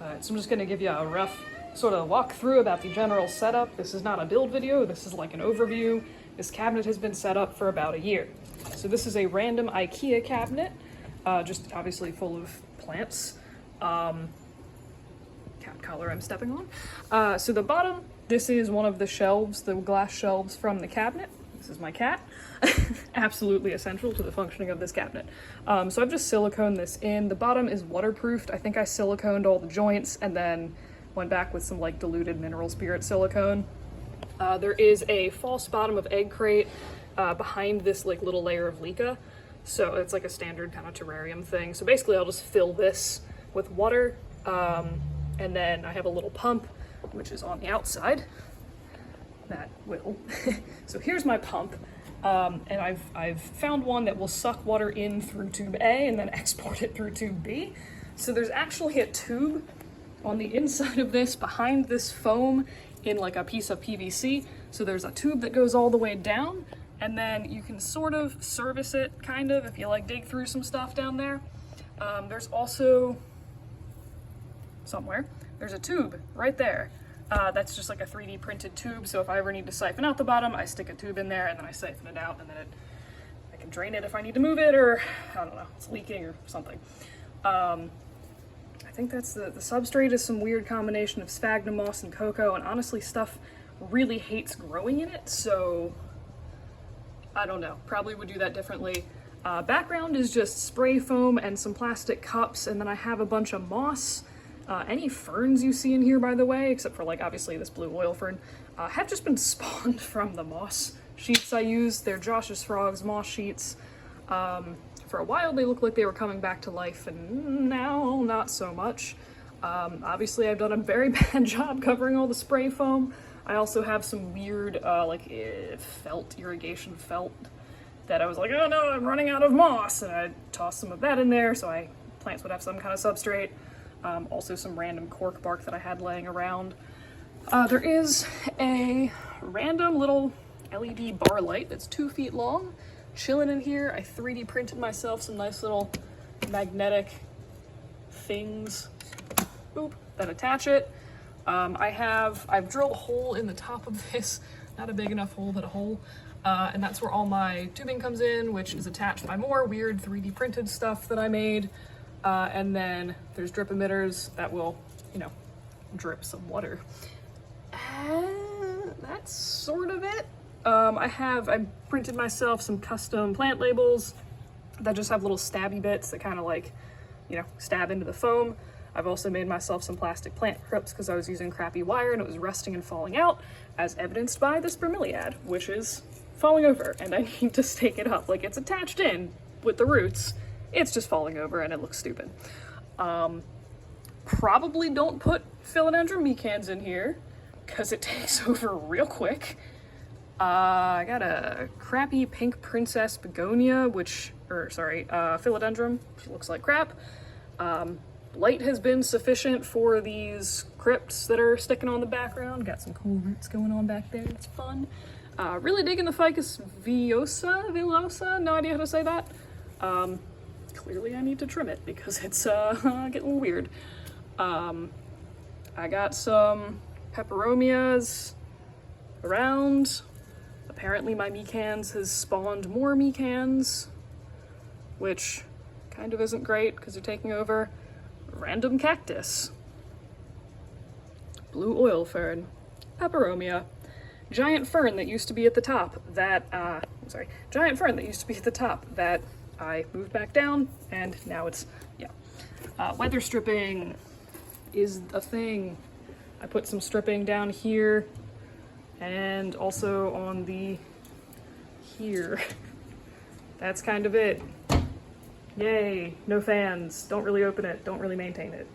So I'm just going to give you a rough sort of walk through about the general setup. This is not a build video, this is like an overview. This cabinet has been set up for about a year. So this is a random IKEA cabinet, just obviously full of plants. Cat collar I'm stepping on. So the bottom, this is one of the shelves, the glass shelves from the cabinet. This is my cat. Absolutely essential to the functioning of this cabinet. So I've just siliconed this in. The bottom is waterproofed. I think I siliconed all the joints and then went back with some like diluted mineral spirit silicone. There is a false bottom of egg crate behind this like little layer of Leca. So it's like a standard kind of terrarium thing. So basically I'll just fill this with water. And then I have a little pump, which is on the outside. That will. So here's my pump. And I've found one that will suck water in through tube A and then export it through tube B. So there's actually a tube on the inside of this behind this foam in like a piece of PVC. So there's a tube that goes all the way down, and then you can sort of service it kind of if you like dig through some stuff down there. There's also somewhere, there's a tube right there. That's just like a 3D printed tube, so if I ever need to siphon out the bottom, I stick a tube in there and then I siphon it out, and then I can drain it if I need to move it, or I don't know, it's leaking or something. I think that's the substrate is some weird combination of sphagnum moss and cocoa, and honestly stuff really hates growing in it, so I don't know, probably would do that differently. Background is just spray foam and some plastic cups, and then I have a bunch of moss. Any ferns you see in here, by the way, except for like obviously this blue oil fern, have just been spawned from the moss sheets I use. They're Josh's Frogs moss sheets. For a while they looked like they were coming back to life, and now not so much. Obviously I've done a very bad job covering all the spray foam. I also have some weird felt, irrigation felt, that I was like, oh no, I'm running out of moss, and I tossed some of that in there so plants would have some kind of substrate. Also some random cork bark that I had laying around. There is a random little LED bar light that's 2 feet long, chilling in here. I 3D printed myself some nice little magnetic things, that attach it. I've drilled a hole in the top of this, not a big enough hole, but a hole. And that's where all my tubing comes in, which is attached by more weird 3D printed stuff that I made. And then there's drip emitters that will, drip some water. That's sort of it. I printed myself some custom plant labels that just have little stabby bits that kind of like, stab into the foam. I've also made myself some plastic plant grips because I was using crappy wire and it was rusting and falling out, as evidenced by this bromeliad, which is falling over, and I need to stake it up. Like, it's attached in with the roots. It's just falling over and it looks stupid. Probably don't put philodendron mecans in here because it takes over real quick. I got a crappy pink princess begonia, philodendron, which looks like crap. Light has been sufficient for these crypts that are sticking on the background. Got some cool roots going on back there, it's fun. Really digging the ficus villosa, no idea how to say that. Clearly I need to trim it because it's getting weird. I got some peperomias around. Apparently my mecans has spawned more mecans, which kind of isn't great because they're taking over. Random cactus, blue oil fern, peperomia, giant fern that used to be at the top that I moved back down, and now it's, weather stripping is a thing. I put some stripping down here and also on here. That's kind of it. Yay, no fans, don't really open it, don't really maintain it.